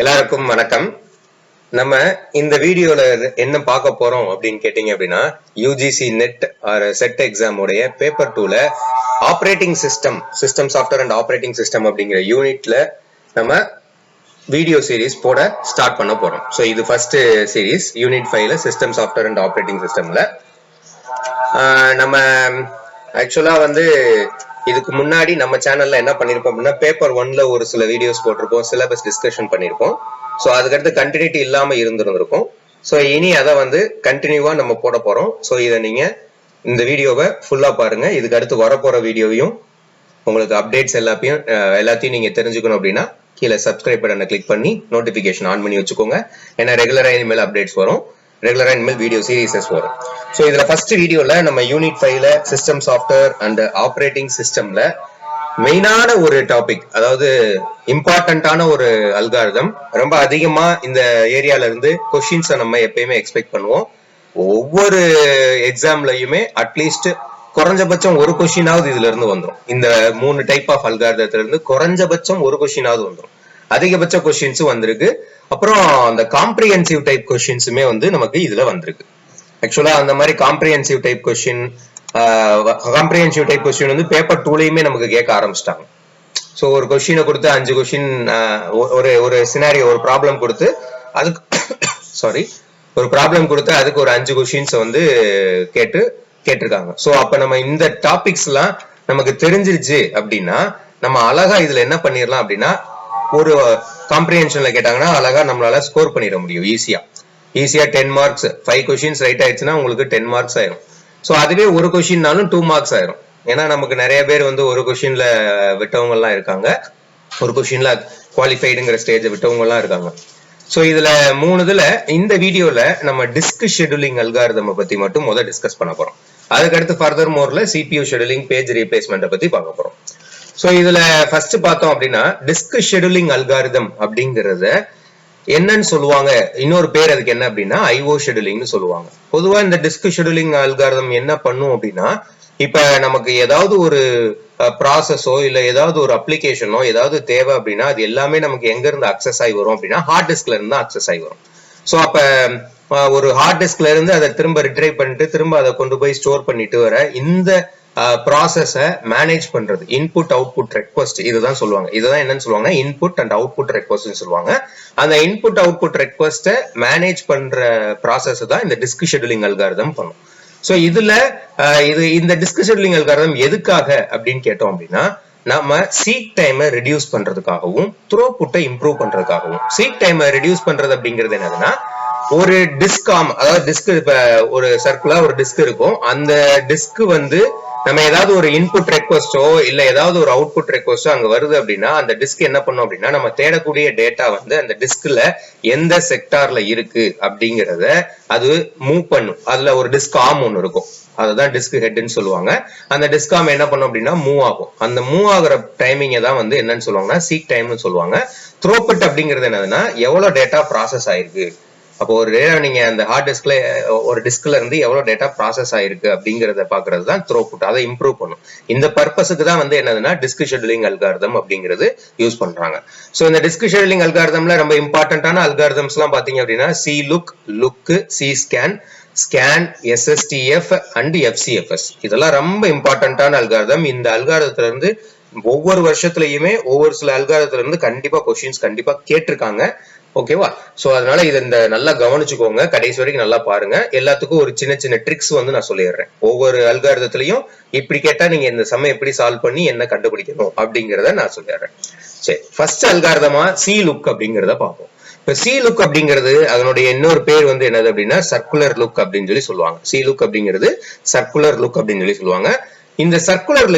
எல்லாருக்கும் வணக்கம். நம்ம இந்த வீடியோல என்ன பார்க்க போறோம் அப்படின்னு கேட்டீங்க அப்படின்னா, UGC NET or SET exam உடைய பேப்பர் 2ல operating system software and operating system அப்படிங்கிற யூனிட்ல நம்ம வீடியோ சீரிஸ் போட ஸ்டார்ட் பண்ண போறோம். ஸோ இது ஃபர்ஸ்ட் சீரிஸ் யூனிட் 5ல சிஸ்டம் சாஃப்ட்வேர் அண்ட் ஆப்ரேட்டிங் சிஸ்டம்ல நம்ம ஆக்சுவலா இதுக்கு முன்னாடி நம்ம சேனல்ல என்ன பண்ணிருப்போம் அப்படின்னா, பேப்பர் 1ல ஒரு சில வீடியோஸ் போட்டிருப்போம், சிலபஸ் டிஸ்கஷன் பண்ணிருப்போம். ஸோ அதுக்கடுத்து கண்டினியூட்டி இல்லாம இருந்திருக்கும். ஸோ இனி அதை கண்டினியூவா நம்ம போட போறோம். ஸோ இதை நீங்க இந்த வீடியோவை ஃபுல்லா பாருங்க. இதுக்கு அடுத்து வரப்போற வீடியோவையும் உங்களுக்கு அப்டேட்ஸ் எல்லாத்தையும் நீங்க தெரிஞ்சுக்கணும் அப்படின்னா கீழே சப்ஸ்கிரைப் பட்டனை கிளிக் பண்ணி நோட்டிபிகேஷன் ஆன் பண்ணி வச்சுக்கோங்க. ஏன்னா ரெகுலரா இனிமேல் அப்டேட்ஸ் வரும், ரெகுலரா இனிமேல் வீடியோ சீரிஸஸ் வரும். ஸோ இதுல ஃபர்ஸ்ட் வீடியோல நம்ம யூனிட் 5ல சிஸ்டம் சாஃப்ட்வேர் அண்ட் ஆப்ரேட்டிங் சிஸ்டம்ல மெயினான ஒரு டாபிக், அதாவது இம்பார்ட்டன்டான ஒரு அல்காரிதம். ரொம்ப அதிகமா இந்த ஏரியால இருந்து கொஸ்டின்ஸை நம்ம எப்பயுமே எக்ஸ்பெக்ட் பண்ணுவோம். ஒவ்வொரு எக்ஸாம்லயுமே அட்லீஸ்ட் குறைஞ்சபட்சம் ஒரு கொஸ்டினாவது இதுல இருந்து வந்துடும். இந்த 3 டைப் ஆஃப் அல்காரிதத்துல இருந்து குறைஞ்சபட்சம் ஒரு கொஸ்டினாவது வந்துடும். அதிகபட்ச கொஸ்டின்ஸும் வந்திருக்கு. அப்புறம் அந்த காம்ப்ரிஹென்சிவ் டைப் கொஸ்டின்ஸுமே நமக்கு இதுல வந்திருக்கு. ஆக்சுவலா அந்த மாதிரி காம்ப்ரிஹென்சிவ் டைப் கொஸ்டின் பேப்பர் 2லயுமே நமக்கு கேட்க ஆரம்பிச்சிட்டாங்க. ஸோ ஒரு கொஸ்டினை கொடுத்து 5 கொஸ்டின், ஒரு சினாரியோ, ஒரு ப்ராப்ளம் கொடுத்து அதுக்கு அதுக்கு ஒரு 5 கொஸ்டின்ஸ் கேட்டிருக்காங்க. ஸோ அப்ப நம்ம இந்த டாபிக்ஸ் எல்லாம் நமக்கு தெரிஞ்சிருச்சு அப்படின்னா நம்ம அழகா இதுல என்ன பண்ணிடலாம் அப்படின்னா, ஒரு காம்ப்ரிஹென்ஷன்ல கேட்டாங்கன்னா அழகா நம்மளால ஸ்கோர் பண்ணிட முடியும். ஈஸியா 10 மார்க்ஸ், 5 கொஸ்டின்ஸ் ரைட் ஆயிடுச்சுன்னா உங்களுக்கு 10 மார்க்ஸ் ஆயிரும். ஸோ அதுவே ஒரு கொஸ்டின்னாலும் 2 மார்க்ஸ் ஆயிரும். ஏன்னா நமக்கு நிறைய பேர் ஒரு கொஸ்டின்ல விட்டவங்க எல்லாம் இருக்காங்க, ஒரு கொஸ்டின்ல குவாலிஃபைடுங்கிற ஸ்டேஜ் விட்டவங்க எல்லாம் இருக்காங்க. ஸோ இதுல 3 இந்த வீடியோல நம்ம டிஸ்க் ஷெட்யூலிங் அல்காரிதம் பத்தி மட்டும் டிஸ்கஸ் பண்ண போறோம். அதுக்கடுத்து ஃபர்தர் மோர்ல சிபியூ ஷெட்யூலிங், பேஜ் ரீப்ளேஸ்மெண்ட் பத்தி பார்க்க போறோம். ஸோ இதுல ஃபர்ஸ்ட் பார்த்தோம் அப்படின்னா, டிஸ்க் ஷெட்யூலிங் அல்காரிதம் அப்படிங்கறத என்னன்னு சொல்லுவாங்க, இன்னொரு பேர் அதுக்கு என்ன அப்படின்னா ஐஓ ஷெட்யூலிங்னு சொல்லுவாங்க. பொதுவா இந்த டிஸ்க் ஷெட்யூலிங் அல்காரிதம் என்ன பண்ணும் அப்படின்னா, இப்ப நமக்கு ஏதாவது ஒரு ப்ராசஸோ இல்ல ஏதாவது ஒரு அப்ளிகேஷனோ ஏதாவது தேவை அப்படின்னா அது எல்லாமே நமக்கு எங்க இருந்து அக்சஸ் ஆகி வரும் அப்படின்னா ஹார்ட் டிஸ்க்ல இருந்து அக்சஸ் ஆகி வரும். ஸோ அப்ப ஒரு ஹார்ட் டிஸ்க்ல இருந்து அதை திரும்ப ரிட்ரைவ் பண்ணிட்டு திரும்ப அதை கொண்டு போய் ஸ்டோர் பண்ணிட்டு வர இந்த ப்ராசஸை மேனேஜ் பண்றது இன்புட் அவுட்புட் ரெக்வஸ்ட், இதுதான் சொல்லுவாங்க. இதுதான் என்னன்னு சொல்லுவாங்க, இன்புட் அண்ட் அவுட்புட் ரெக்வஸ்ட் சொல்லுவாங்க. அந்த இன்புட் அவுட்புட் ரெக்வஸ்ட்டை மேனேஜ் பண்ற ப்ராசஸ் தான் இந்த டிஸ்க் ஷெட்யூலிங் அல்காரிதம் பண்ணும். ஸோ இந்த டிஸ்க் ஷெட்யூலிங் அல்காரிதம் எதுக்காக அப்படின்னு கேட்டோம் அப்படின்னா, நம்ம சீக் டைமை ரெடியூஸ் பண்றதுக்காகவும் த்ரோபுட்டை இம்ப்ரூவ் பண்றதுக்காகவும். சீக் டைமை ரெடியூஸ் பண்றது அப்படிங்கிறது என்னதுன்னா, ஒரு டிஸ்காம், அதாவது டிஸ்க், இப்ப ஒரு சர்க்குலா ஒரு டிஸ்க் இருக்கும். அந்த டிஸ்க் நம்ம ஏதாவது ஒரு இன்புட் ரெக்வஸ்டோ இல்ல ஏதாவது ஒரு அவுட்புட் ரெக்வஸ்டோ அங்க வருது அப்படின்னா அந்த டிஸ்க் என்ன பண்ணும் அப்படின்னா, நம்ம தேடக்கூடிய டேட்டா அந்த டிஸ்க்ல எந்த செக்டார்ல இருக்கு அப்படிங்கறத அது மூவ் பண்ணும். அதுல ஒரு டிஸ்க் ஆர்ம் ஒன்னு இருக்கும், அதுதான் டிஸ்க் ஹெட்னு சொல்லுவாங்க. அந்த டிஸ்க் ஆர்ம் என்ன பண்ணும் அப்படின்னா மூவ் ஆகும். அந்த மூவ் ஆகுற டைமிங் தான் என்னன்னு சொல்லுவாங்கன்னா சீக் டைம்னு சொல்லுவாங்க. த்ரோபுட் அப்படிங்கிறது என்னதுன்னா எவ்வளவு டேட்டா ப்ராசஸ் ஆயிருக்கு, அப்போ ஒரு டேட்டா நீங்க அந்த ஹார்ட் டிஸ்க்ல ஒரு டிஸ்க்ல இருந்து எவ்வளவு டேட்டா ப்ராசஸ் ஆயிருக்கு அப்படிங்கறத பாக்குறது தான் த்ரோபுட். அதை இம்ப்ரூவ் பண்ணும். இந்த பர்பஸுக்கு தான் என்னதுன்னா டிஸ்க் ஷெட்யூலிங் அல்காரிதம் அப்படிங்கிறது யூஸ் பண்றாங்க. சோ இந்த டிஸ்க் ஷெட்யூலிங் அல்காரிதம்ல ரொம்ப இம்பார்ட்டன்டான அல்காரிதம்ஸ் எல்லாம் பாத்தீங்க அப்படின்னா C look, C scan, SSTF and FCFS, இதெல்லாம் ரொம்ப இம்பார்ட்டன்டான அல்காரிதம். இந்த அல்காரிதத்துல இருந்து ஒவ்வொரு வருஷத்துலயுமே ஒவ்வொரு சில அல்காரிதத்துல இருந்து கண்டிப்பா கொஸ்டின்ஸ் கண்டிப்பா கேட்டிருக்காங்க. ஓகேவா? சோ அதனால இதை நல்லா கவனிச்சுக்கோங்க, கடைசி வரைக்கும் நல்லா பாருங்க. எல்லாத்துக்கும் ஒரு சின்ன சின்ன ட்ரிக்ஸ் நான் சொல்லிடுறேன். ஒவ்வொரு அல்காரிதத்திலையும் இப்படி கேட்டா நீங்க இந்த சம் எப்படி சால்வ் பண்ணி என்ன கண்டுபிடிக்கணும் அப்படிங்கறத நான் சொல்லிடுறேன். சரி, ஃபர்ஸ்ட் அல்காரிதமா சி லுக் அப்படிங்கறத பார்ப்போம். இப்ப சி லுக் அப்படிங்கிறது அதனுடைய இன்னொரு பேர் என்னது அப்படின்னா சர்க்குலர் லுக் அப்படின்னு சொல்லி சொல்லுவாங்க. சி லுக் அப்படிங்கிறது சர்க்குலர் லுக் அப்படின்னு சொல்லி சொல்லுவாங்க. இந்த சர்க்குலர்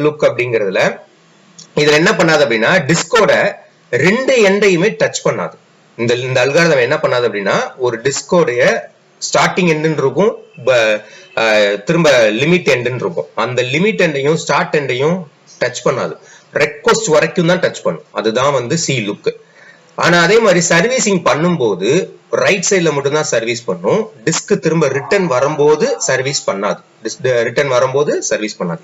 லுக் அப்படிங்கறதுல இதுல என்ன பண்ணாது அப்படின்னா டிஸ்கோட 2 எண்டையுமே டச் பண்ணாது. இந்த அல்காரிதம் என்ன பண்ணாது அப்படின்னா ஒரு டிஸ்கோடைய ஸ்டார்டிங் எண்டுன்னு இருக்கும், திரும்ப லிமிட் எண்டுன்னு இருக்கும். அந்த லிமிட் எண்டையும் ஸ்டார்ட் எண்டையும் டச் பண்ணாது, ரெக்வஸ்ட் வரைக்கும் தான் டச் பண்ணும். அதுதான் சி லுக். ஆனா அதே மாதிரி சர்வீசிங் பண்ணும்போது ரைட் சைட்ல மட்டும் தான் சர்வீஸ் பண்ணும். டிஸ்க் திரும்ப ரிட்டர்ன் வரும்போது சர்வீஸ் பண்ணாது.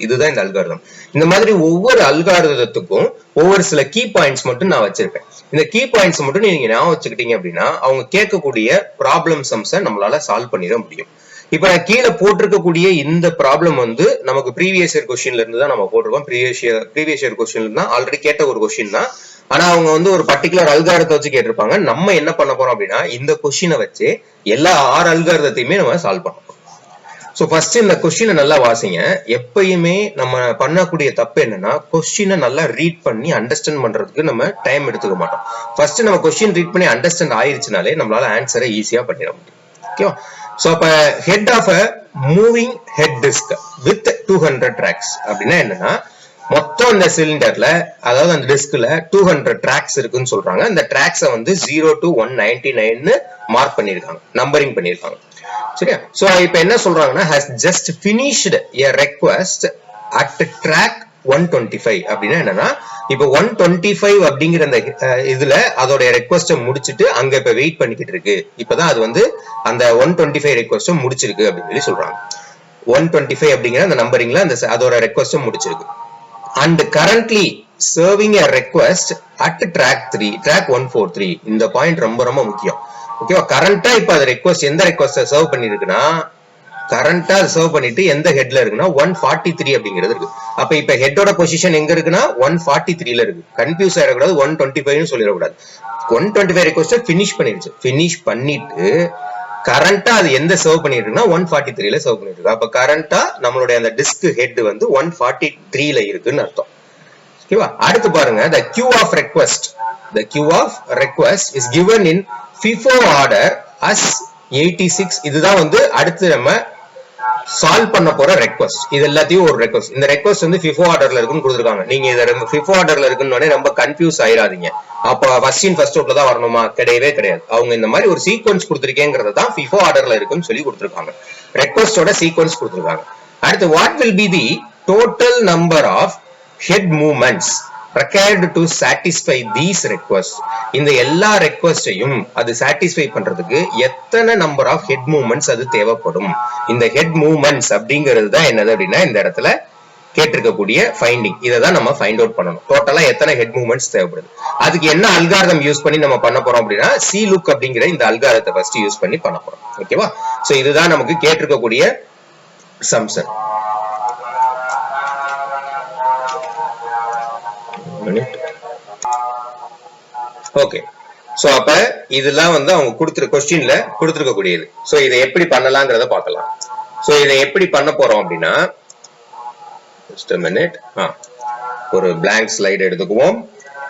இதுதான் இந்த அல்காரிதம். இந்த மாதிரி ஒவ்வொரு அல்காரிதத்துக்கும் ஒவ்வொரு சில கீ பாயிண்ட்ஸ் மட்டும் நான் வச்சிருக்கேன். இந்த கீ பாயிண்ட்ஸ் மட்டும் நீங்க ஞாபகம் வச்சுக்கிட்டீங்க அப்படின்னா அவங்க கேட்கக்கூடிய ப்ராப்ளம் சம்ஸை நம்மளால சால்வ் பண்ணிட முடியும். இப்ப நான் கீழே போட்டிருக்கக்கூடிய இந்த ப்ராப்ளம் வந்து நமக்கு ப்ரீவியஸ் இயர் கொஸ்டின்ல இருந்து தான் நம்ம போட்டிருக்கோம். ப்ரீவியஸ் இயர் கொஸ்டின்ல தான் ஆல்ரெடி கேட்ட ஒரு கொஸ்டின் தான். ஆனா அவங்க வந்து ஒரு பர்டிகுலர் அல்காரத்தை வச்சு கேட்டிருப்பாங்க. நம்ம என்ன பண்ண போறோம் அப்படின்னா இந்த கொஸ்டினை வச்சு எல்லா 6 அல்காரத்தையுமே நம்ம சால்வ் பண்ண போறோம். சோ ஃபர்ஸ்ட் இந்த கொஸ்டினை நல்லா வாசிங்க. எப்பயுமே நம்ம பண்ணக்கூடிய தப்பு என்னன்னா கொஸ்டினை நல்லா ரீட் பண்ணி அண்டர்ஸ்டாண்ட் பண்றதுக்கு நம்ம டைம் எடுத்துக்க மாட்டோம். ஃபர்ஸ்ட் நம்ம கொஸ்டின் ரீட் பண்ணி அண்டர்ஸ்டாண்ட் ஆயிருச்சுனாலே நம்மளால ஆன்சரை ஈஸியா பண்ணிட முடியும். ஓகேவா? சோ அப்ப head of a moving head disk with 200 tracks அப்படின்னா என்னன்னா மொத்தம் இந்த சிலிண்டர்ல அதாவது அந்த டிஸ்க்ல 200 ட்ராக்ஸ் இருக்குன்னு சொல்றாங்க. இந்த ட்ராக்ஸை வந்து 0 to 199 மார்க் பண்ணிருக்காங்க, நம்பரிங் பண்ணிருக்காங்க. சரியா? சோ இப்ப என்ன சொல்றாங்கன்னா has just finished a request at track 125 அப்படின்னா என்னன்னா இப்ப 125 அப்படிங்கிற அந்த இதுல அதோட ரெக்வஸ்ட முடிச்சிட்டு அங்க இப்ப வெயிட் பண்ணிக்கிட்டு இருக்கு. இப்பதான் அது வந்து அந்த 125 ரெக்வஸ்ட முடிச்சிருக்கு அப்படின்னு சொல்லி சொல்றாங்க. 125 அப்படிங்கிற அந்த நம்பரிங்ல அந்த அதோட ரெக்வஸ்ட முடிச்சிருக்கு. And currently serving a request at track 3 track 143. இந்த பாயிண்ட் ரொம்ப ரொம்ப முக்கியம். ஓகேவா? கரண்டா இப்ப அது ரெக்வஸ்ட் எந்த ரெக்வஸ்ட சர்வ் பண்ணிருக்குன்னா கரண்டா சர்வ் பண்ணிட்டு எந்த ஹெட்ல இருக்குன்னா 143 அப்படிங்கிறது இருக்கு. அப்ப இப்ப ஹெட்டோட பொசிஷன் எங்க இருக்குன்னா 143ல இருக்கு. கன்ஃபியூஸ் ஆயிடக்கூடாது, 125 சொல்லிடக்கூடாது. 125 ரெக்வஸ்ட பினிஷ் பண்ணிருச்சு. பினிஷ் பண்ணிட்டு கரண்டா அது எந்த சர்வ் பண்ணிருக்குன்னா 143ல சர்வ் பண்ணிருக்கு. அப்ப கரண்டா நம்மளுடைய அந்த டிஸ்க் ஹெட் வந்து 143ல இருக்குன்னு அர்த்தம். ஓகேவா? அடுத்து பாருங்க the queue of request is given in FIFO order as 86. இதுதான் வந்து அடுத்து நம்ம சால்வ் பண்ண போற ரெக்வஸ்ட். இது எல்லாத்தையும் ஒரு ரெக்வஸ்ட். இந்த ரெக்வஸ்ட் வந்து FIFO ஆர்டர்ல இருக்குன்னு கொடுத்துருக்காங்க. நீங்க இத FIFO ஆர்டர்ல இருக்குன்னு ரொம்ப கன்ஃபியூஸ் ஆயிராதீங்க. அப்ப ஃபர்ஸ்ட் அவுட்ல தான் வரணுமா? கிடையவே கிடையாது. அவங்க இந்த மாதிரி ஒரு சீக்வன்ஸ் கொடுத்திருக்கேங்கிறத தான் FIFO ஆர்டர்ல இருக்குன்னு சொல்லி கொடுத்திருக்காங்க. ரெக்வஸ்டோட சீக்வன்ஸ் கொடுத்திருக்காங்க. அடுத்து what will be the total number of head movements required to satisfy these requests. இந்த எல்லா ரெக்வஸ்டையும் அது சாட்டிஸ்ஃபை பண்றதுக்கு எத்தனை நம்பர் ஆஃப் ஹெட் மூவ்மெண்ட்ஸ் அது தேவைப்படும். இந்த ஹெட் மூவ்மெண்ட்ஸ் அப்படிங்கிறது தான் என்னது அப்படின்னா இந்த இடத்துல கேட்டிருக்கக்கூடிய ஃபைண்டிங். இதை தான் நம்ம ஃபைண்ட் அவுட் பண்ணணும். டோட்டலா எத்தனை ஹெட் மூவ்மெண்ட்ஸ் தேவைப்படுது. அதுக்கு என்ன அல்காரிதம் யூஸ் பண்ணி நம்ம பண்ண போறோம் அப்படின்னா C-look அப்படிங்கிற இந்த அல்காரிதத்தை ஃபர்ஸ்ட் யூஸ் பண்ணி பண்ண போறோம். ஓகேவா? சோ இதுதான் நமக்கு கேட்டிருக்கக்கூடிய சம்சன். ஓகே. சோ அப்ப இதெல்லாம் வந்து அவங்க கொஸ்டின்ல கொடுத்திருக்கக்கூடியது. சோ இதை எப்படி பண்ணலாம்ங்கறத பார்க்கலாம். சோ இதை எப்படி பண்ண போறோம் அப்படின்னா just a minute. ஒரு blank ஸ்லைடு எடுத்துக்குவோம்.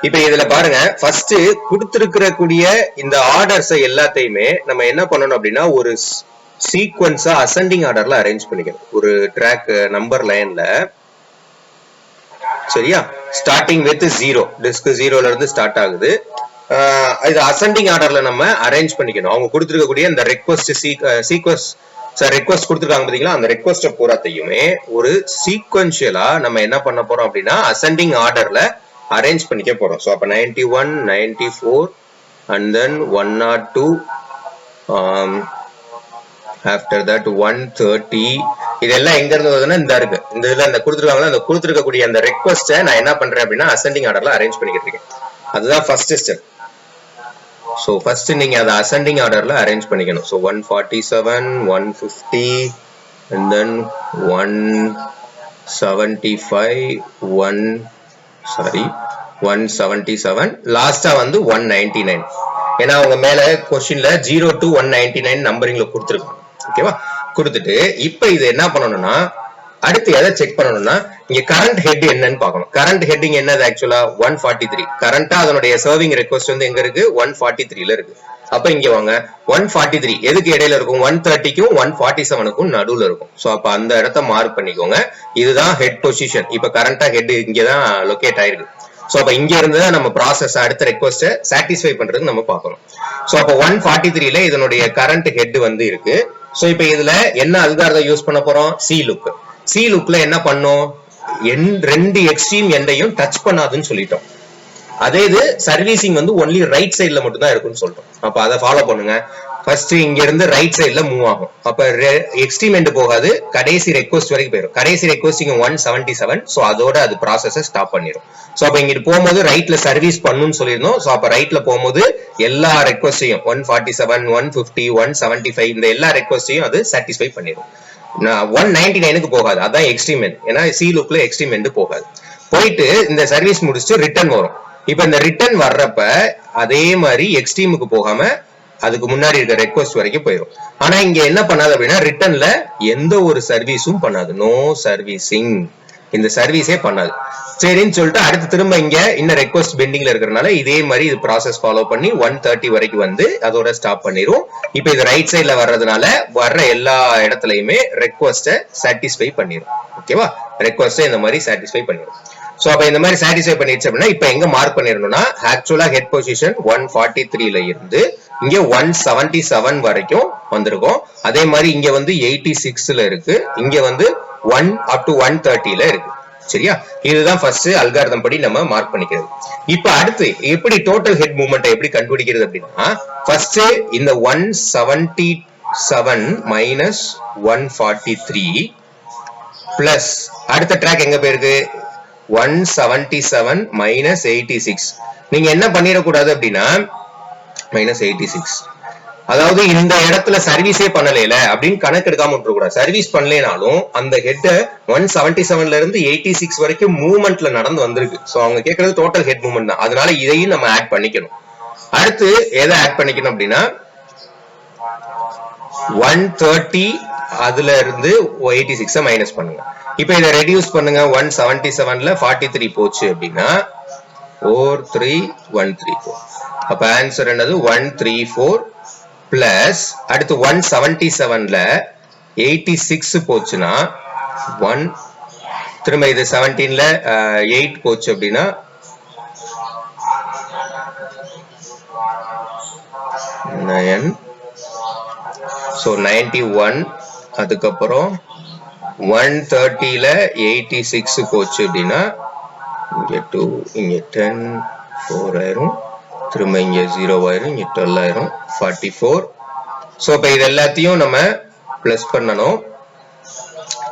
இப்ப இதுல பாருங்க ஃபர்ஸ்ட் கொடுத்திருக்கக்கூடிய இந்த ஆர்டர்ஸ் எல்லாத்தையுமே நம்ம என்ன பண்ணணும் அப்படின்னா ஒரு சீக்வன்ஸா அசெண்டிங் ஆர்டர்ல அரேஞ்ச் பண்ணிக்கணும். ஒரு ட்ராக் நம்பர் லைன்ல சரியா? ஸ்டார்டிங் வித் 0, டிஸ்க் 0ல இருந்து ஸ்டார்ட் ஆகுது. இது அசெண்டிங் ஆர்டர்ல நம்ம அரேஞ்ச் பண்ணிக்கணும். அவங்க கொடுத்திருக்கக்கூடிய இந்த ரெக்வஸ்ட் கொடுத்திருக்காங்க பாத்தீங்களா? அந்த ரெக்வஸ்ட் பூராத்தையுமே ஒரு சீக்வென்ஷியலா நம்ம என்ன பண்ண போறோம் அப்படின்னா அசெண்டிங் ஆர்டர்ல அரேஞ்ச் பண்ணிக்க போறோம். சோ அப்ப 91, 94 and then 102 after that 130. இதெல்லாம் எங்க இருந்து வருதுன்னா இந்த இருக்கு. இந்த இதுல அந்த கொடுத்திருக்காங்களா அந்த கொடுத்திருக்கக்கூடிய அந்த ரெக்வஸ்ட நான் என்ன பண்றேன் அப்படின்னா அசெண்டிங் ஆர்டர்ல அரேஞ்ச் பண்ணிக்கிட்டு இருக்கேன். அதுதான் ஃபர்ஸ்ட் ஸ்டெப். சோ ஃபர்ஸ்ட் நீங்க அதை அசெண்டிங் ஆர்டர்ல அரேஞ்ச் பண்ணிக்கணும். சோ 147, 150 and then 175, 177, லாஸ்டா வந்து 199. ஏன்னா அவங்க மேல கொஸ்டின்ல 0 to 199 நம்பரிங்ல கொடுத்திருக்காங்க. ஓகேவா? கொடுத்துட்டு இப்ப இது என்ன பண்ணணும்னா அடுத்து எதை செக் பண்ணணும்னா இங்க கரண்ட் ஹெட் என்னன்னு பார்க்கணும். கரண்ட் ஹெட்டிங் என்னது ஆக்சுவலா 143. கரண்டா அதனுடைய சர்விங் ரெக்வஸ்ட் வந்து எங்க இருக்கு? 143ல இருக்கு. அப்ப இங்க வாங்க 143 எதுக்கு இடையில இருக்கும்? 130க்கும் 147க்கும் நடுவுல இருக்கும். சோ அப்ப அந்த இடத்த மார்க் பண்ணிக்கோங்க. இதுதான் ஹெட் பொசிஷன். இப்ப கரண்டா ஹெட் இங்கதான் லொகேட் ஆயிருக்கு. சோ அப்ப இங்க இருந்து நம்ம ப்ராசஸ் அடுத்த ரெக்வஸ்ட சாட்டிஸ்ஃபை பண்றதுக்கு நம்ம பார்க்கணும். சோ அப்ப 143ல இதனுடைய கரண்ட் ஹெட் வந்து இருக்கு. சோ இப்ப இதுல என்ன அல்காரிதம் யூஸ் பண்ண போறோம்? C-look. C-lookல என்ன பண்ணோம்? ரெண்டு எக்ஸ்ட்ரீம் எண்டையும் டச் பண்ணாதுன்னு சொல்லிட்டோம். அதே இது சர்வீசிங் வந்து ஒன்லி ரைட் சைட்ல மட்டும் தான் இருக்கும்னு சொல்றோம். அப்ப அதை ஃபாலோ பண்ணுங்க. ஃபர்ஸ்ட் இங்க இருந்து ரைட் சைட்ல மூவ் ஆகும். அப்ப எக்ஸ்ட்ரீம் எண்ட் போகாது, கடைசி ரெக்வஸ்ட் வரைக்கும் போயிடும். கடைசி ரெக்வஸ்ட் இங்க 177. சோ அதோட அது ப்ராசஸை ஸ்டாப் பண்ணிடும். சோ அப்ப இங்கிட்டு போகும்போது ரைட்ல சர்வீஸ் பண்ணுன்னு சொல்லியிருந்தோம். சோ அப்ப ரைட்ல போகும்போது எல்லா ரெக்வஸ்டையும் 147, 150, 175 இந்த எல்லா ரெக்வஸ்டையும் அது சாட்டிஸ்ஃபை பண்ணிடும். 199க்கு போகாது, அதான் எக்ஸ்ட்ரீம் எண்ட். ஏன்னா சி லுக்ல எக்ஸ்ட்ரீம் எண்ட் போகாது. போயிட்டு இந்த சர்வீஸ் முடிச்சுட்டு ரிட்டர்ன் வரும். இப்ப இந்த ரிட்டர்ன் வர்றப்ப அதே மாதிரி எக்ஸ்ட்ரீமுக்கு போகாம அதுக்கு முன்னாடி இருக்க ரெக்வஸ்ட் வரைக்கும் போயிடும். ஆனா இங்க என்ன பண்ணாது அப்படின்னா ரிட்டர்ன்ல எந்த ஒரு சர்வீஸும் பண்ணாது. நோ சர்வீசிங், இந்த சர்வீஸே பண்ணாது. சரின்னு சொல்லிட்டு அடுத்து திரும்ப இங்க இன்னும் ரெக்வஸ்ட் பெண்டிங்ல இருக்கிறதுனால இதே மாதிரி இது ப்ராசஸ் ஃபாலோ பண்ணி 130 வரைக்கும் வந்து அதோட ஸ்டாப் பண்ணிரும். இப்ப இது ரைட் சைட்ல வர்றதுனால வர்ற எல்லா இடத்துலயுமே ரெக்வஸ்ட சாட்டிஸ்ஃபை பண்ணிரும். ஓகேவா? ரெக்வஸ்ட இந்த மாதிரி சாட்டிஸ்ஃபை பண்ணிரும். சோ அப்ப இந்த மாதிரி சாட்டிஸ்ஃபை பண்ணிடுச்சு அப்படின்னா இப்ப எங்க மார்க் பண்ணிரணும்னா ஆக்சுவலா ஹெட் பொசிஷன் 143ல இருந்து இங்க 177 வரைக்கும் வந்திருக்கும். அதே மாதிரி இங்க வந்து 86ல இருக்கு, இங்க வந்து 1 up to 130ல இருக்கு. சரியா? இதுதான் ஃபர்ஸ்ட் அல்காரிதம் படி நம்ம மார்க் பண்ணிக்கிறது. இப்ப அடுத்து எப்படி டோட்டல் ஹெட் மூவ்மெண்ட் எப்படி கண்டுபிடிக்கிறது அப்படின்னா ஃபர்ஸ்ட் இந்த 177 மைனஸ் 143 பிளஸ் அடுத்த ட்ராக் எங்க போயிருக்கு 177 மைனஸ் 86. நீங்க என்ன பண்ணிடக்கூடாது அப்படின்னா மைனஸ் 86, அதாவது இந்த இடத்துல சர்வீஸே பண்ணல அப்படின்னு கணக்கு எடுக்காம விட்டுறக்கூடாது. சர்வீஸ் பண்ணலனாலும் அந்த ஹெட் 177ல இருந்து 86 வரைக்கும் மூவ்மெண்ட்ல நடந்து வந்திருக்கு. சோ அவங்க கேட்கறது டோட்டல் ஹெட் மூவ்மெண்ட் தான். அதனால இதையும் நம்ம ஆட் பண்ணிக்கணும். அடுத்து எதை ஆட் பண்ணிக்கணும் அப்படின்னா 130 அதுல இருந்து 86 மைனஸ் பண்ணுங்க. இப்ப இதை ரெடியூஸ் பண்ணுங்க. 177ல 43 போச்சு அப்படின்னா 43134. அப்ப ஆன்சர் என்னது 134 பிளஸ் அடுத்து 177ல 86 போச்சுன்னா 1 திரும்ப இது 17ல 8 போச்சு அப்படின்னா 9. சோ 91. அதுக்கப்புறம் 130ல 86 போச்சு அப்படின்னா இங்க 2 இங்க 10 4 ஆயிரும், திரும்ப இங்க 0 ஆயிரும், இங்க 12 ஆயிரும், 44. சோ இப்ப இது எல்லாத்தையும் நம்ம பிளஸ் பண்ணணும்.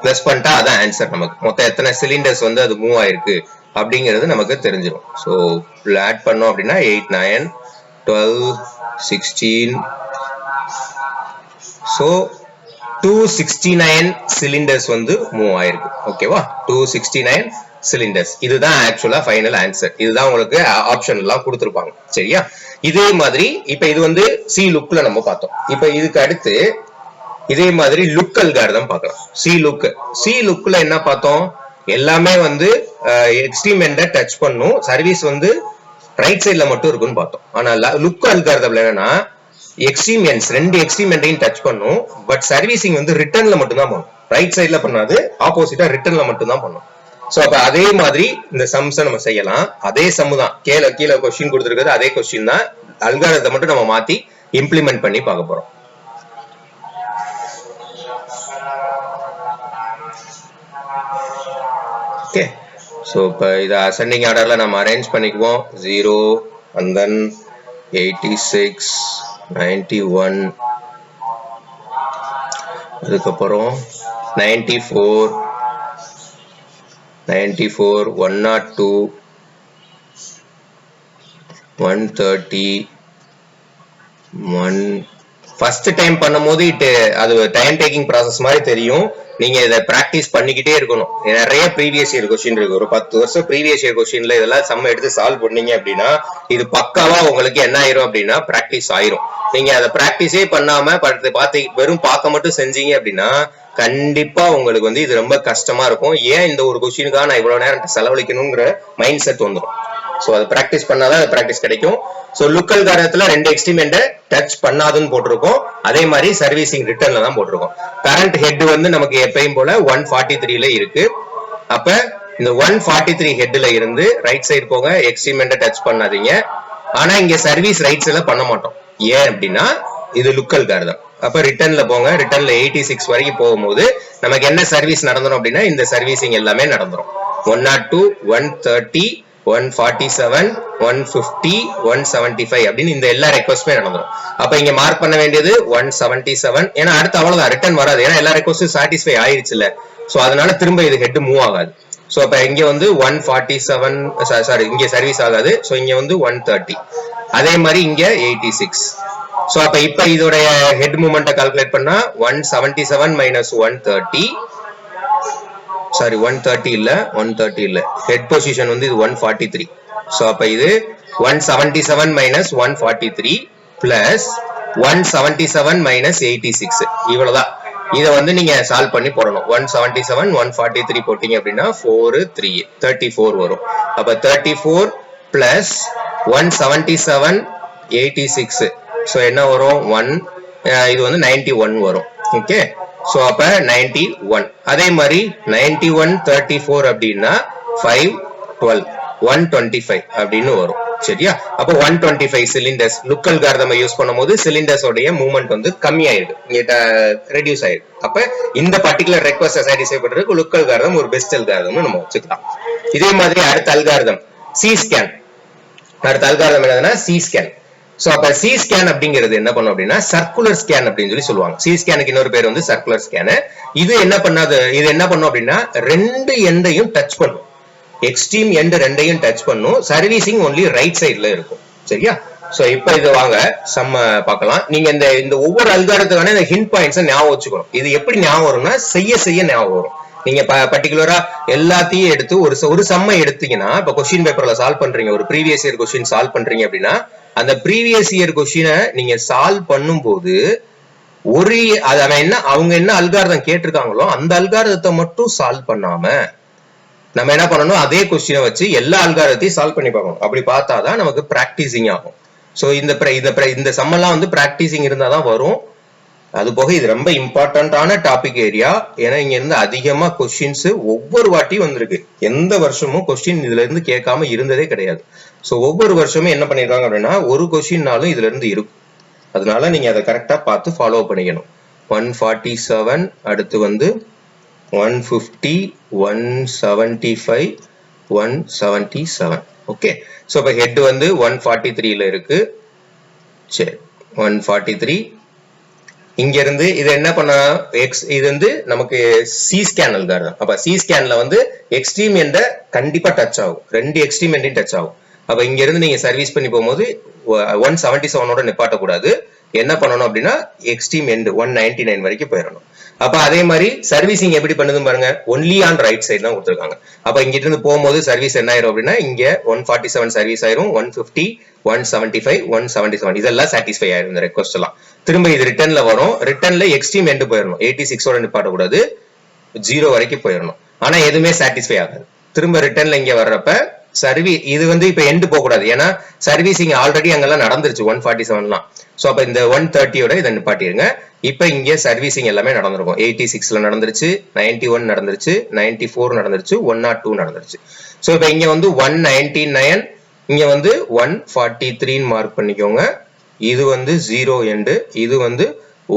பிளஸ் பண்ணிட்டா அதான் ஆன்சர். நமக்கு மொத்தம் எத்தனை சிலிண்டர்ஸ் வந்து அது மூவ் ஆயிருக்கு அப்படிங்கிறது நமக்கு தெரிஞ்சிடும். சோ ஆட் பண்ணோம் அப்படின்னா 8 9 12 16. சோ 269 சிலிண்டர்ஸ் வந்து மூவ் ஆயிருக்கு. ஓகேவா? 269 சிலிண்டர்ஸ். இதுதான் ஆக்சுவலா ஃபைனல் ஆன்சர். இதுதான் உங்களுக்கு ஆப்ஷன் எல்லாம் கொடுத்திருப்பாங்க. சரியா? இதே மாதிரி இப்ப இது வந்து சி லுக்ல நம்ம பார்த்தோம். இப்ப இதுக்கு அடுத்து இதே மாதிரி லுக் அல்காரிதம் பார்க்கலாம். சி லுக்ல என்ன பார்த்தோம்? எல்லாமே வந்து எக்ஸ்ட்ரீம் எண்ட டச் பண்ணும், சர்வீஸ் வந்து ரைட் சைட்ல மட்டும் இருக்குன்னு பார்த்தோம். ஆனா லுக் அல்காரிதம்ல என்னன்னா எக்ஸ்ட்ரீம் எண்ட்ஸ் ரெண்டு எக்ஸ்ட்ரீம் எண்டையும் டச் பண்ணும், பட் சர்வீசிங் வந்து ரிட்டர்ன்ல மட்டும் தான் பண்ணும். ரைட் சைட்ல பண்ணாது, ஆப்போசிட்டா ரிட்டர்ன்ல மட்டும் தான் பண்ணும். சோ அப்ப அதே மாதிரி இந்த சம்ஸ் நம்ம செய்யலாம். அதே சம் தான், கீழே கொஸ்டின் கொடுத்திருக்கிறது அதே கொஸ்டின் தான். அல்காரிதத்தை மட்டும் நம்ம மாத்தி இம்ப்ளிமெண்ட் பண்ணி பார்க்க போறோம். ஓகே, சோ இப்ப இத அசெண்டிங் ஆர்டர்ல நம்ம அரேஞ்ச் பண்ணிக்குவோம். 0 and then 86 91 அதுக்கப்புறம் 94 102 130 1. ஃபர்ஸ்ட் டைம் பண்ணும்போது அது டைம் டேக்கிங் ப்ராசஸ் மாதிரி தெரியும். நீங்க இதை பிராக்டிஸ் பண்ணிக்கிட்டே இருக்கணும். நிறைய ப்ரீவியஸ் இயர் கொஸ்டின் இருக்கு. ஒரு 10 வருஷம் ப்ரீவியஸ் இயர் கொஸ்டின்ல இதெல்லாம் சம்ம எடுத்து சால்வ் பண்ணீங்க அப்படின்னா இது பக்காவா உங்களுக்கு என்ன ஆயிரும் அப்படின்னா பிராக்டிஸ் ஆயிரும். நீங்க அதை பிராக்டிஸே பண்ணாம பார்த்து வெறும் பார்க்க மட்டும் செஞ்சீங்க அப்படின்னா கண்டிப்பா உங்களுக்கு வந்து இது ரொம்ப கஷ்டமா இருக்கும். ஏன் இந்த ஒரு கொஸ்டினுக்காக நான் இவ்வளவு நேரம் செலவழிக்கணுங்கிற மைண்ட் செட் வந்துடும். சோ அதை பிராக்டிஸ் பண்ணாதான் அது பிராக்டிஸ் கிடைக்கும். சோ லுக் அல்காரிதத்துல ரெண்டு எக்ஸ்ட்ரீமெண்ட டச் பண்ணாதுன்னு போட்டிருக்கோம். அதே மாதிரி சர்வீசிங் ரிட்டர்ன்ல தான் போட்டிருக்கோம். கரண்ட் ஹெட் வந்து நமக்கு எப்பயும் போல 143ல இருக்கு. அப்ப இந்த 143 ஹெட்ல இருந்து ரைட் சைடு போங்க, எக்ஸ்ட்ரீமெண்ட டச் பண்ணாதீங்க. ஆனா இங்க சர்வீஸ் ரைட் சைட்ல பண்ண மாட்டோம். ஏன் அப்படின்னா இது லுக் அல்காரிதம். அப்ப ரிட்டர்ன்ல போங்க. ரிட்டர்ன்ல 86 வரைக்கும் போகும்போது நமக்கு என்ன சர்வீஸ் நடந்துரும் அப்படின்னா இந்த சர்வீசிங் எல்லாமே நடந்துரும். 102 130 147 150 175 அப்படின்னு இந்த எல்லா ரெக்வஸ்ட்மே நடந்துரும். அப்ப இங்க மார்க் பண்ண வேண்டியது 177. ஏன்னா அடுத்து அவ்வளவுதான், ரிட்டர்ன் வராது. ஏன்னா எல்லா ரெக்வஸ்டும் சாட்டிஸ்ஃபை ஆயிருச்சு இல்ல. சோ அதனால திரும்ப இது ஹெட் மூவ் ஆகாது. சோ அப்ப இங்க வந்து 147 சாரி இங்க சர்வீஸ் ஆகாது. சோ இங்க வந்து 130. அதே மாதிரி இங்க 86. சோ அப்ப இப்ப இதோட ஹெட் மூவ்மெண்ட்டை கால்குலேட் பண்ணா 177 மைனஸ் 130 சாரி 130 இல்ல ஹெட் பொசிஷன் வந்து இது 143. சோ அப்ப இது 177 மைனஸ் 143 பிளஸ் 177 மைனஸ் 86 இவ்வளவுதான். இத வந்து நீங்க சால்வ் பண்ணி போடணும். 177 143 போட்டீங்க அப்படின்னா 34 வரும். அப்ப 34 பிளஸ் 177 86 சோ என்ன வரும் 1 இது வந்து 91 வரும். ஓகே சோ அப்ப 91. அதே மாதிரி 91 34 அப்படின்னா 512 125 அப்படின்னு வரும். சரியா? அப்ப 125 சிலிண்டர்ஸ் லுக் அல்காரிதம் யூஸ் பண்ணும்போது சிலிண்டர்ஸ் உடைய மூவ்மெண்ட் வந்து கம்மி ஆயிருக்கு, ரெடியூஸ் ஆயிருக்கு. அப்ப இந்த பர்டிகுலர் ரெக்வெஸ்ட் சாட்டிஸ்ஃபை பண்றதுக்கு லுக் அல்காரிதம் ஒரு பெஸ்ட் அல்காரிதம் நம்ம வச்சுக்கலாம். இதே மாதிரி அடுத்த அல்காரிதம் சி ஸ்கேன். அடுத்த அல்காரிதம் என்னதுன்னா சி ஸ்கேன். சோ அப்ப சி ஸ்கேன் அப்படிங்கிறது என்ன பண்ணும் அப்படின்னா சர்க்குலர் ஸ்கேன் அப்படின்னு சொல்லுவாங்க. சி ஸ்கேனுக்கு இன்னொரு பேர் வந்து சர்க்குலர் ஸ்கேன். இது என்ன பண்ணும் அப்படின்னா ரெண்டு எண்டையும் டச் பண்ணும். எக்ஸ்ட்ரீம் எண்ட் ரெண்டையும் டச் பண்ணும். சர்வீசிங் ஒன்லி ரைட் சைடுல இருக்கும். சரியா? சோ இப்ப இது வாங்க சம்ம பார்க்கலாம். நீங்க இந்த ஒவ்வொரு அல்காரிதத்துக்கான இந்த ஹிண்ட் பாயிண்ட்ஸ் ஞாபகம் வச்சுக்கணும். இது எப்படி ஞாபகம் வரும்னா செய்ய ஞாபகம் வரும். நீங்க பர்டிகுலரா எல்லாத்தையும் எடுத்து ஒரு சம்மை எடுத்தீங்கன்னா இப்ப கொஸ்டின் பேப்பர்ல சால்வ் பண்றீங்க, ஒரு ப்ரீவியஸ் இயர் கொஸ்டின் சால்வ் பண்றீங்க அப்படின்னா அந்த ப்ரீவியஸ் இயர் கொஸ்டினை நீங்க சால்வ் பண்ணும் போது அவங்க என்ன அல்காரிதம் கேட்டிருக்காங்களோ அந்த அல்காரிதத்தை மட்டும் சால்வ் பண்ணாம நம்ம என்ன பண்ணணும், அதே கொஸ்டினை வச்சு எல்லா அல்காரிதத்தையும் சால்வ் பண்ணி பார்க்கணும். அப்படி பார்த்தாதான் நமக்கு பிராக்டிசிங் ஆகும். சோ இந்த சம்மெல்லாம் வந்து பிராக்டிசிங் இருந்தாதான் வரும். அது போக இது ரொம்ப இம்பார்ட்டன்டான டாபிக் ஏரியா. ஏன்னா இங்க இருந்து அதிகமா கொஸ்டின்ஸ் ஒவ்வொரு வாட்டியும் வந்திருக்கு. எந்த வருஷமும் கொஸ்டின் இதுல இருந்து கேட்காம இருந்ததே கிடையாது. சோ ஒவ்வொரு வருஷமும் என்ன பண்ணிருக்காங்க அப்படின்னா ஒரு கொஸ்டின்னாலும் இதுல இருந்து இருக்கும். அதனால நீங்க அதை கரெக்டா பார்த்து ஃபாலோ பண்ணிக்கணும். 147 அடுத்து வந்து 150 175 177. ஓகே சோ இப்ப ஹெட் வந்து 143ல இருக்கு. சரி 143 இங்க இருந்து இது என்ன பண்ண இது வந்து நமக்கு சி ஸ்கேன் அல்காரிதம். அப்ப சி ஸ்கேன்ல வந்து எக்ஸ்ட்ரீம் எண்ட கண்டிப்பா டச் ஆகும், ரெண்டு எக்ஸ்ட்ரீம் எண்டையும் டச் ஆகும். அப்ப இங்க இருந்து நீங்க சர்வீஸ் பண்ணி போகும்போது 177 நிப்பாட்ட கூடாது. என்ன பண்ணணும் அப்படின்னா எக்ஸ்ட்ரீம் எண்ட் 199 வரைக்கும் போயிடணும். அப்ப அதே மாதிரி சர்வீசிங் எப்படி பண்ணுதுன்னு பாருங்க. ஒன்லி ஆன் ரைட் சைடு தான் கொடுத்துருக்காங்க. அப்ப இங்கிட்ட இருந்து போகும்போது சர்வீஸ் என்ன ஆயிரும் அப்படின்னா இங்க 147 சர்வீஸ் ஆயிரும், 150 175 177 இதெல்லாம் சாட்டிஸ்ஃபை ஆயிரும் இந்த ரெக்வஸ்ட் எல்லாம். திரும்ப இது ரிட்டர்ன்ல வரும். ரிட்டர்ன்ல எக்ஸ்ட்ரீம் எண்ட் போயிடணும், 86 நிப்பாட்ட கூடாது, 0 வரைக்கும் போயிடணும். ஆனா எதுவுமே சாட்டிஸ்ஃபை ஆகாது. திரும்ப ரிட்டர்ன்ல இங்க வர்றப்ப இது வந்து இப்ப எண்ட் போக கூடாது. ஏன்னா சர்வீசிங் ஆல்ரெடி அங்கெல்லாம் நடந்துருச்சு 147லாம். சோ அப்ப இந்த 130யோட இதை நிப்பாட்டிருங்க. இப்ப இங்க சர்வீசிங் எல்லாமே நடந்திருக்கும். 86ல நடந்துருச்சு, 91 நடந்துருச்சு, 94 நடந்துருச்சு, 102 நடந்துருச்சு. சோ இப்ப இங்க வந்து 199 இங்க வந்து 143 மார்க் பண்ணிக்கோங்க. இது வந்து 0 எண்டு, இது வந்து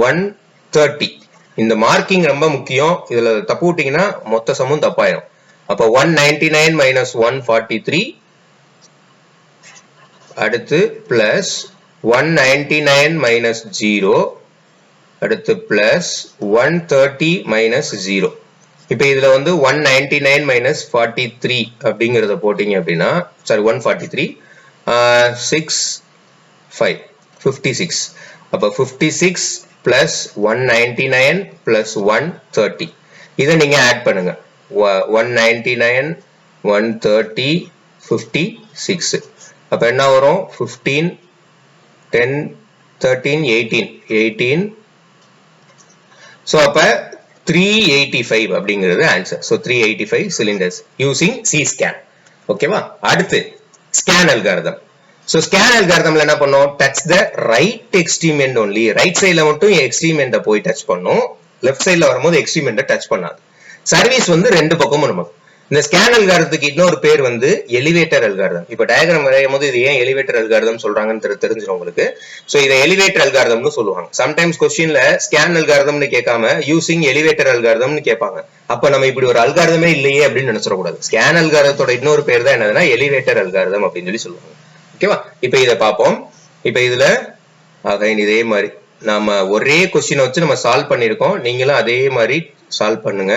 130. இந்த மார்க்கிங் ரொம்ப முக்கியம். இதுல தப்பு விட்டீங்கன்னா மொத்த சமும் தப்பாயிரும். அப்ப 199 மைனஸ் 143 அடுத்து பிளஸ் 199 மைனஸ் 0 அடுத்து பிளஸ் 130 மைனஸ் 0. இப்ப இதுல வந்து 199 மைனஸ் 43 அப்படிங்கறத போட்டீங்க அப்படின்னா சாரி 143 56. அப்ப 56 பிளஸ் 199 பிளஸ் 130 இதை நீங்க ஆட் பண்ணுங்க. 199 130 56. அப்ப என்ன வரும் 15 10 13 18. சோ அப்ப 385 அப்படிங்கிறது answer. So 385 cylinders using C scan. ஓகேவா? அடுத்து ஸ்கேன் அல்காரிதம். சோ ஸ்கேன் அல்காரிதம்ல என்ன பண்ணும், touch the right extreme end only. Right சைடுல மட்டும் எக்ஸ்ட்ரீம் எண்ட போய் டச் பண்ணும், லெஃப்ட் சைடுல வரும்போது எக்ஸ்ட்ரீம் எண்ட டச் பண்ணாது. சர்வீஸ் வந்து ரெண்டு பக்கமும் நமக்கு. இந்த ஸ்கேன் அல்காரிதத்துக்கு இன்னொரு பேர் வந்து எலிவேட்டர் அல்காரிதம். இப்ப டயகிராம் வரையும் போது இது ஏன் எலிவேட்டர் அல்காரிதம் சொல்றாங்கன்னு தெரிஞ்சிடும் உங்களுக்கு. சோ இதை எலிவேட்டர் அல்காரிதம்னு சொல்லுவாங்க. சம்டைம்ஸ் கொஸ்டின்ல ஸ்கேன் அல்காரிதம்னு கேட்காம யூசிங் எலிவேட்டர் அல்காரிதம்னு கேட்பாங்க. அப்ப நம்ம இப்படி ஒரு அல்காரிதமே இல்லையே அப்படின்னு நினைச்சிடக்கூடாது. ஸ்கேன் அல்காரிதத்தோட இன்னொரு பேர் தான் என்னதுன்னா எலிவேட்டர் அல்காரிதம் அப்படின்னு சொல்லி சொல்லுவாங்க. ஓகேவா? இப்ப இத பார்ப்போம். இப்ப இதுல அகைன் இதே மாதிரி நாம ஒரே கொஸ்டினை வச்சு நம்ம சால்வ் பண்ணிருக்கோம். நீங்களும் அதே மாதிரி சால்வ் பண்ணுங்க.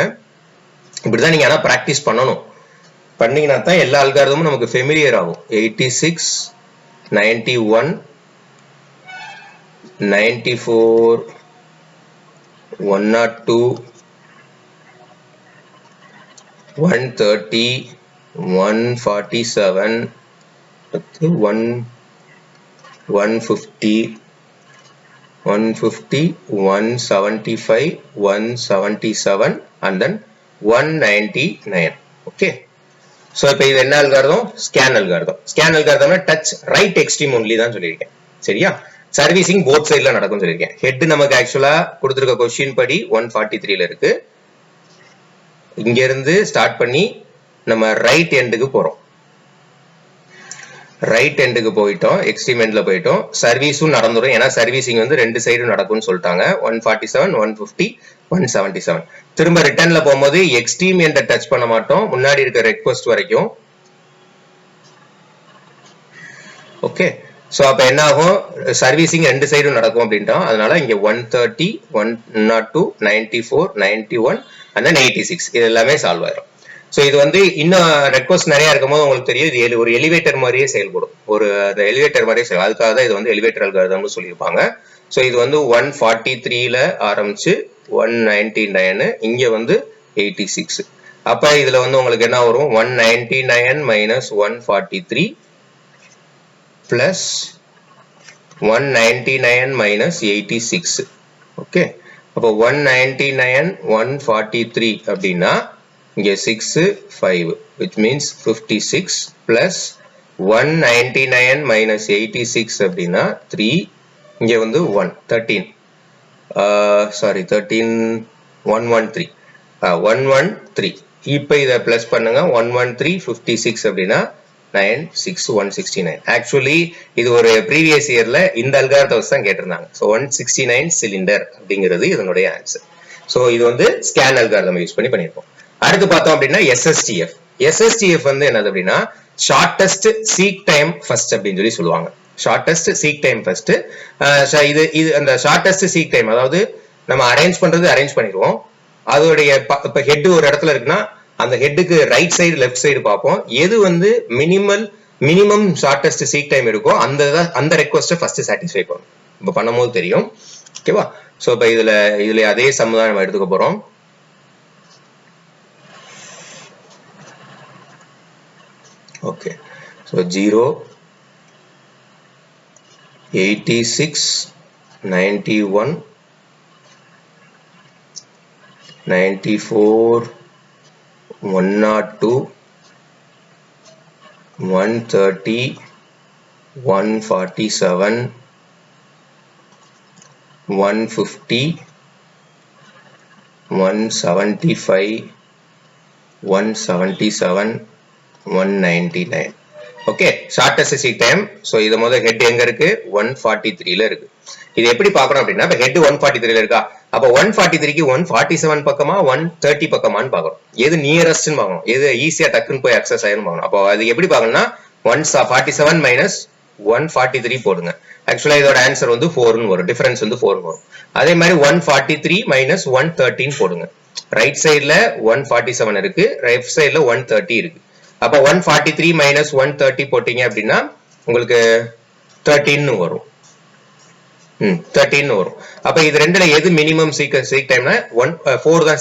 இப்படிதான் நீங்க ஆனா பிராக்டிஸ் பண்ணணும். பண்ணீங்கன்னா தான் எல்லா அல்காரிதமும் நமக்கு ஃபெமிலியர் ஆகும். 86, 91, 94, 102, 130, 147, 150, 150, 175, 177 and then 199. Okay. So இப்போ இது என்ன அல்காரிதம்? Scan algorithm. ஸ்கேன் அல்காரிதம்னா டச் ரைட் எக்ஸ்ட்ரீம் ஒன்லி தான் சொல்லியிருக்கேன். சரியா? சர்வீசிங் போத் சைடுல நடக்கும் சொல்லியிருக்கேன். ஹெட் நமக்கு ஆக்சுவலா கொடுத்திருக்க கொஸ்டின் படி 143ல இருக்கு. இங்க இருந்து ஸ்டார்ட் பண்ணி நம்ம ரைட் எண்டுக்கு போறோம். ரைட் எண்டுக்கு போயிட்டோம், எக்ஸ்ட்ரீம் எண்ட்ல போயிட்டோம். சர்வீஸும் நடந்துரும். ஏன்னா சர்வீசிங் வந்து ரெண்டு சைடும் நடக்கும்னு சொல்லிட்டாங்க. 147, 150, 177. திரும்ப ரிட்டர்ன்ல போகும்போது எக்ஸ்ட்ரீம் எண்ட டச் பண்ண மாட்டோம், முன்னாடி இருக்க ரெக்வெஸ்ட் வரைக்கும். ஓகே. சோ அப்ப என்ன ஆகும்? சர்வீசிங் ரெண்டு சைடும் நடக்கும் அப்படின்ட்டோம். அதனால இங்க 130, 102, 94, 91 and then 86 இது எல்லாமே சால்வ் ஆயிரும். சோ இது வந்து இன்னும் ரெக்வெஸ்ட் நிறைய இருக்கும்போது உங்களுக்கு தெரியும் இது ஒரு எலிவேட்டர் மாதிரியே செயல்படும். ஒரு எலிவேட்டர் மாதிரியே செயல்படும். அதுக்காக தான் இது வந்து எலிவேட்டர் அல்காரிதம்னு சொல்லியிருப்பாங்க. சோ இது வந்து 143ல ஆரம்பிச்சு 199 இங்க வந்து 86. அப்ப இதுல வந்து உங்களுக்கு என்ன வரும்? 199 minus 143 plus 199 minus 86. ஓகே. அப்ப 199 143 அப்படின்னா இங்க 6 5 which means 56 plus 199 minus 86 அப்படின்னா 3 இங்க வந்து 1 13 sorry 13 113 113. இப்ப இத பிளஸ் பண்ணுங்க. 113 56 அப்படின்னா 96169. ஆக்சுவலி இது ஒரு ப்ரீவியஸ் இயர்ல இந்த அல்காரிதம் தான் கேட்டிருந்தாங்க. சோ 169 சிலிண்டர் அப்படிங்கிறது இதனுடைய ஆன்சர். சோ இது வந்து ஸ்கேன் அல்காரிதம் யூஸ் பண்ணி பண்ணிருக்கோம். அடுத்து பார்த்தோம் அப்படின்னா SSTF. SSTF வந்து என்னது அப்படின்னா ஷார்ட்டஸ்ட் சீக் டைம் ஃபர்ஸ்ட் அப்படின்னு சொல்லி சொல்லுவாங்க. Shortest seek time first. இது அந்த ஷார்ட்டஸ்ட் சீக் டைம் அதாவது நம்ம அரேஞ்ச் பண்ணிடுவோம். அதோடைய இப்ப ஹெட் ஒரு இடத்துல இருக்குன்னா அந்த ஹெட்டுக்கு ரைட் சைடு லெஃப்ட் சைடு பார்ப்போம். எது வந்து மினிமம் ஷார்ட்டஸ்ட் சீக் டைம் இருக்கோ அந்த ரெக்வெஸ்ட்டை ஃபர்ஸ்ட் சாட்டிஸ்ஃபை பண்ணும். இப்ப பண்ணும்போது தெரியும். ஓகேவா? சோ இப்ப இதுல அதே சம் தான் நம்ம எடுத்துக்க போறோம். Okay. So 0 86 91 94 102 130 147 150 175 177 199. Okay. Shortest seek time. So இது முதல்ல ஹெட் எங்க இருக்கு? 143ல இருக்கு. இது எப்படி பார்க்கணும் அப்படின்னா இப்ப ஹெட் 143ல இருக்கா? அப்ப 143க்கு 147 பக்கமா 130 பக்கமான்னு பார்க்கணும். எது நியரஸ்ட்னு பார்க்கணும். எது ஈஸியா டக்குன்னு போய் அக்சஸ் ஆயிரும் பார்க்கணும். அப்போ அது எப்படி பார்க்கணும்னா 147 minus 143 போடுங்க. ஆக்சுவலா இதோட ஆன்சர் வந்து 4ன்னு வரும். டிஃபரன்ஸ் வந்து 4 வரும். அதே மாதிரி 143 minus 113 போடுங்க. ரைட் சைடுல 147 இருக்கு, லெஃப்ட் சைடுல 130 இருக்கு. அப்ப 143 minus 130 போட்டீங்க அப்படின்னா உங்களுக்கு 13 வரும். 13 வரும். அப்ப இது ரெண்டுல எது மினிமம் சீக் டைம்னா 4 தான்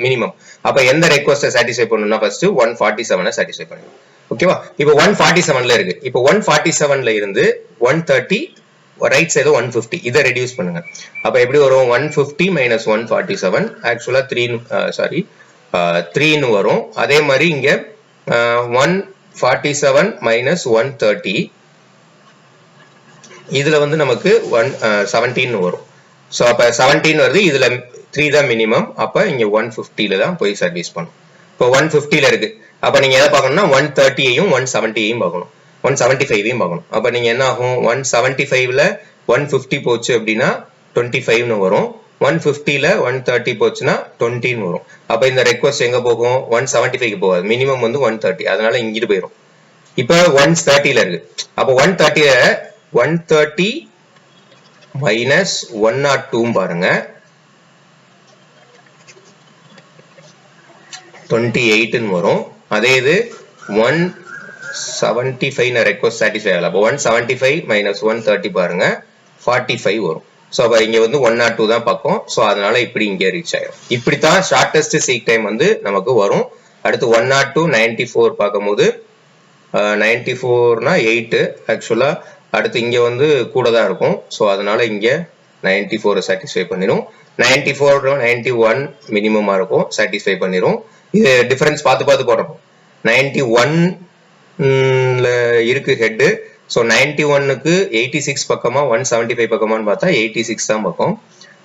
மினிமம். அப்ப எந்த ரெக்வெஸ்ட சாட்டிஸ்ஃபை பண்ணனும்னா ஃபர்ஸ்ட் 147 சாட்டிஸ்ஃபை பண்ணணும். ஓகேவா? இப்போ 147ல இருக்கு. இப்போ 147ல இருந்து 130 ரைட் சைடு 150 இத ரெடியூஸ் பண்ணுங்க. அப்ப எப்படி வரும்? 150 minus 147 ஆக்சுவலா 3 ன்னு வரும். அதே மாதிரி இங்க 147 minus 130 இதுல வந்து நமக்கு 17 வரும். சோ அப்ப 17 வருது. இதுல 3 தான் மினிமம். அப்ப இங்க 150ல தான் போய் சர்வீஸ் பண்ணும். இப்போ 150ல இருக்கு. அப்ப நீங்க எதை பார்க்கணும்னா 130யையும் 170யையும் பார்க்கணும், 175யையும் பார்க்கணும். அப்ப நீங்க என்ன ஆகும்? 175ல 150 போச்சு அப்படின்னா 25ன்னு வரும். 150ல 130 போச்சுன்னா 20ன்னு வரும். அப்ப இந்த ரெக்வெஸ்ட் எங்க போகும்? 175க்கு போகாது. மினிமம் வந்து 130. அதனால இங்கிட்டு போயிடும். இப்ப 130ல இருக்கு. அப்ப 130ல 130 மைனஸ் 102 பாருங்க 28 வரும். அதே இது 175 ரெக்வஸ்ட் சாட்டிஸ்ஃபை ஆகல. அப்போ 175 மைனஸ் 130 பாருங்க 45 வரும். ஸோ அப்போ இங்க வந்து 102 தான் பார்க்கும். ஸோ அதனால இப்படி இங்கே ரீச் ஆயிடும். இப்படித்தான் ஷார்டஸ்ட் சீக் டைம் வந்து நமக்கு வரும். அடுத்து 102 94 பார்க்கும்போது 94னா 8 ஆக்சுவலா. அடுத்து இங்க வந்து கூட தான் இருக்கும். ஸோ அதனால இங்க 94 சாட்டிஸ்ஃபை பண்ணிடும். 94 91 மினிமமா இருக்கும், சாட்டிஸ்ஃபை பண்ணிடும். இது டிஃபரன்ஸ் பார்த்து போடுறோம். 91ல இருக்கு ஹெட். ஸோ 91க்கு 86 பக்கமா 175 பக்கமான்னு பார்த்தா 86 தான் பக்கம்.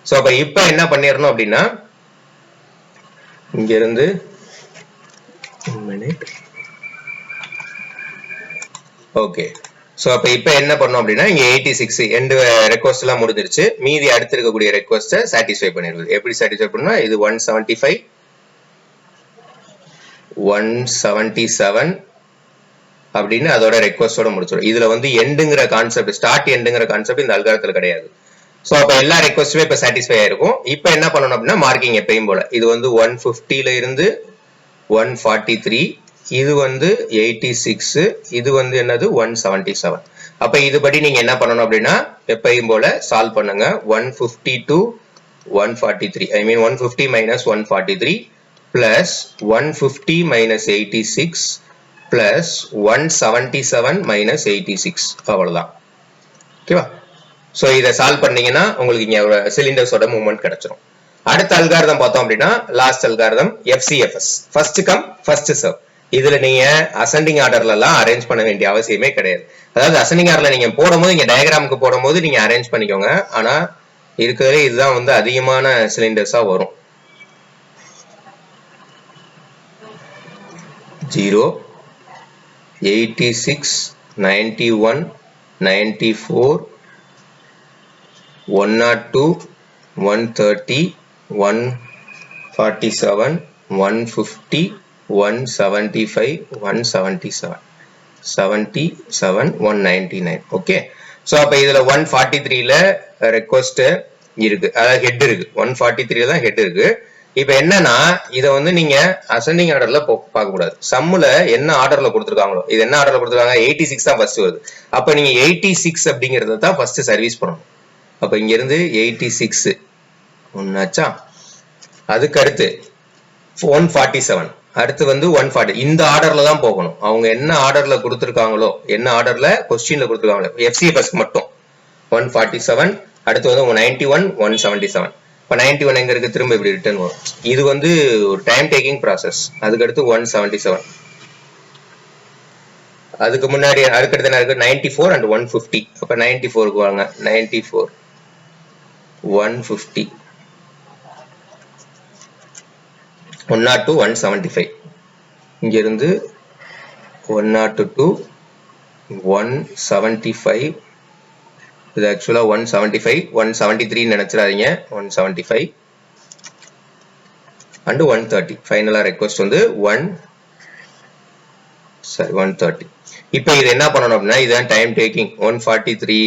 ஸோ அப்ப இப்ப என்ன பண்ணிடணும் அப்படின்னா இங்க இருந்து ஓகே. ஸோ அப்ப இப்ப என்ன பண்ணோம் அப்படின்னா இங்க 86 எண்டு ரெக்வஸ்ட் எல்லாம் முடிஞ்சிருச்சு. மீதி அடுத்து இருக்கக்கூடிய ரெக்வஸ்ட்டை சாட்டிஸ்ஃபை பண்ணிடுது. எப்படி சாட்டிஸ்ஃபை பண்ணா இது 175 177 அப்படின்னு அதோட ரெக்வஸ்டோட முடிச்சிடும். இதுல வந்து எண்டுங்கிற கான்செப்ட், ஸ்டார்ட் எண்டுங்கிற கான்செப்ட் இந்த அல்காரத்துல கிடையாது. சோ அப்ப எல்லா ரெக்வஸ்டுமே இப்ப சாட்டிஸ்ஃபை ஆயிருக்கும். இப்ப என்ன பண்ணணும் அப்படின்னா மார்க்கிங் எப்பயும் போல இது வந்து 150ல இருந்து 143, இது வந்து 86, இது வந்து என்னது 177. அப்ப இதுபடி நீங்க என்ன பண்ணணும் அப்படின்னா எப்பயும் போல சால்வ் பண்ணுங்க. 150 to 143, I mean 150 minus 143 plus 150 minus 86 plus 177 minus 86 அவ்வளவுதான். ஓகேவா? சோ இத சால்வ் பண்ணீங்கன்னா உங்களுக்கு இங்க சிலிண்டர்ஸோட மூவ்மெண்ட் கிடைச்சிரும். அடுத்த அல்காரிதம் பார்த்தோம் அப்படின்னா last algorithm FCFS, first come first serve. இதுல நீங்க அசெண்டிங் ஆர்டர்ல எல்லாம் அரேஞ்ச் பண்ண வேண்டிய அவசியமே கிடையாது. அதாவது அசெண்டிங் ஆர்டர்ல நீங்க போடும்போது இங்க டயகிராமுக்கு போடும்போது நீங்க அரேஞ்ச் பண்ணிக்கோங்க. ஆனா இருக்கிறதுல இதுதான் வந்து அதிகமான சிலிண்டர்ஸா வரும். 0 86 91 94 102 130 147 150 175 177 77 199. ஓகே. சோ அப்ப இதுல 143ல ரெக்வஸ்ட் இருக்கு, அதாவது ஹெட் இருக்கு. 143ல தான் ஹெட் இருக்கு. இப்ப என்னன்னா இத வந்து நீங்க அசெண்டிங் ஆர்டர்ல பார்க்க கூடாது. சம்முல என்ன ஆர்டர்ல கொடுத்துருக்காங்களோ, இது என்ன ஆர்டர்ல கொடுத்துருக்காங்க 86 தான் ஃபர்ஸ்ட் வருது. அப்ப நீங்க 86 அப்படிங்கறத தான் ஃபர்ஸ்ட் சர்வீஸ் பண்ணணும். அப்ப இங்க இருந்து 86 ஒன்னாச்சா, அதுக்கு அடுத்து 147, அடுத்து வந்து 140. இந்த ஆர்டர்ல தான் போகணும். அவங்க என்ன ஆர்டர்ல கொடுத்துருக்காங்களோ, என்ன ஆர்டர்ல கொஸ்டின்ல கொடுத்துருக்காங்களோ FCFS மட்டும் 147, அடுத்து வந்து 91 177. இப்ப 91 எங்க இருக்கு, திரும்ப இப்படி ரிட்டர்ன் வரும். இது வந்து ஒரு டைம் டேக்கிங் ப்ராசஸ். அதுக்கு அடுத்து 177, அதுக்கு முன்னாடி அதுக்கடுத்து என்ன இருக்கு 94 and 150. அப்ப 94க்கு வாங்க. 94 150 102 175. இங்க இருந்து 102 175, இது ஆக்சுவலா 175 173 நினைச்சிடாதீங்க, 175 and 130. ஃபைனலா ரெக்வஸ்ட் வந்து 130. இப்போ இது என்ன பண்ணணும் அப்படின்னா இதுதான் டைம் டேக்கிங். 143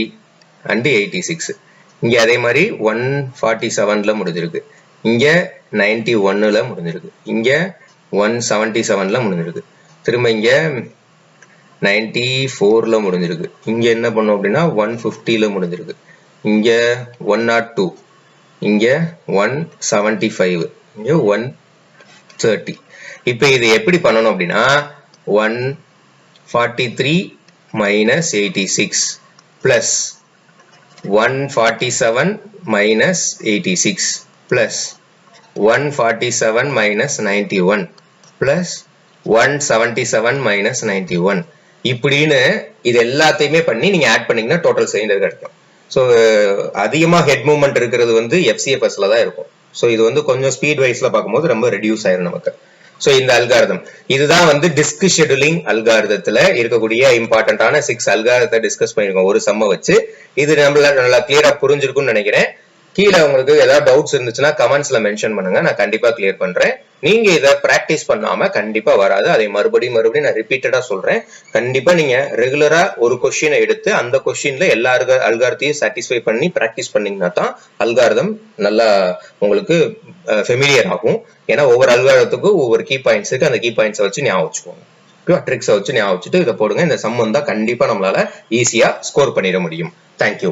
and 86. இங்க அதே மாதிரி 147ல முடிஞ்சிருக்கு, இங்க 91ல முடிஞ்சிருக்கு, இங்க 177ல முடிஞ்சிருக்கு, திரும்ப இங்க 94ல முடிஞ்சிருக்கு, இங்க என்ன பண்ணோம் அப்படின்னா 150ல முடிஞ்சிருக்கு, இங்க 102, இங்க 175, இங்க 130. இப்ப இது எப்படி பண்ணணும் அப்படின்னா 143 minus 86 plus 147 minus 86 plus 147 minus 91 plus 177 minus 91. இப்படின்னு இது எல்லாத்தையுமே பண்ணி நீங்க ஆட் பண்ணீங்கன்னா டோட்டல் சிலிண்டர் கிடைக்கும். ஸோ அதிகமா ஹெட் மூவ்மெண்ட் இருக்கிறது வந்து FCFSல தான் இருக்கும். ஸோ இது வந்து கொஞ்சம் ஸ்பீட் வைஸ்ல பார்க்கும்போது ரொம்ப ரெடியூஸ் ஆயிரும் நமக்கு. ஸோ இந்த அல்காரிதம் இதுதான் வந்து டிஸ்க் ஷெட்யூலிங் அல்காரிதத்துல இருக்கக்கூடிய இம்பார்ட்டன்டான 6 அல்காரிதத்தை டிஸ்கஸ் பண்ணிருக்கோம் ஒரு சம்ம வச்சு. இது நம்மள நல்லா கிளியரா புரிஞ்சிருக்கும்னு நினைக்கிறேன். கீழே உங்களுக்கு ஏதாவது டவுட்ஸ் இருந்துச்சுன்னா கமெண்ட்ஸ்ல மென்ஷன் பண்ணுங்க, நான் கண்டிப்பா கிளியர் பண்றேன். நீங்க இதை பிராக்டிஸ் பண்ணாம கண்டிப்பா வராது. அதை மறுபடியும் நான் ரிப்பீட்டடா சொல்றேன். கண்டிப்பா நீங்க ரெகுலரா ஒரு கொஸ்டினை எடுத்து அந்த கொஸ்டின்ல எல்லா அல்காரத்தையும் சாட்டிஸ்ஃபை பண்ணி பிராக்டிஸ் பண்ணீங்கன்னா தான் அல்காரதம் நல்லா உங்களுக்கு ஃபெமிலியர் ஆகும். ஏன்னா ஒவ்வொரு அல்காரத்துக்கும் ஒவ்வொரு கீ பாயிண்ட்ஸ் இருக்கு. அந்த கீ பாயிண்ட்ஸ் வச்சு ஞாபகம் வச்சுக்கோங்க. ட்ரிக்ஸை வச்சு ஞாபகம் வச்சுட்டு இதை போடுங்க. இந்த சம் வந்தா கண்டிப்பா நம்மளால ஈஸியா ஸ்கோர் பண்ணிட முடியும். தேங்க்யூ.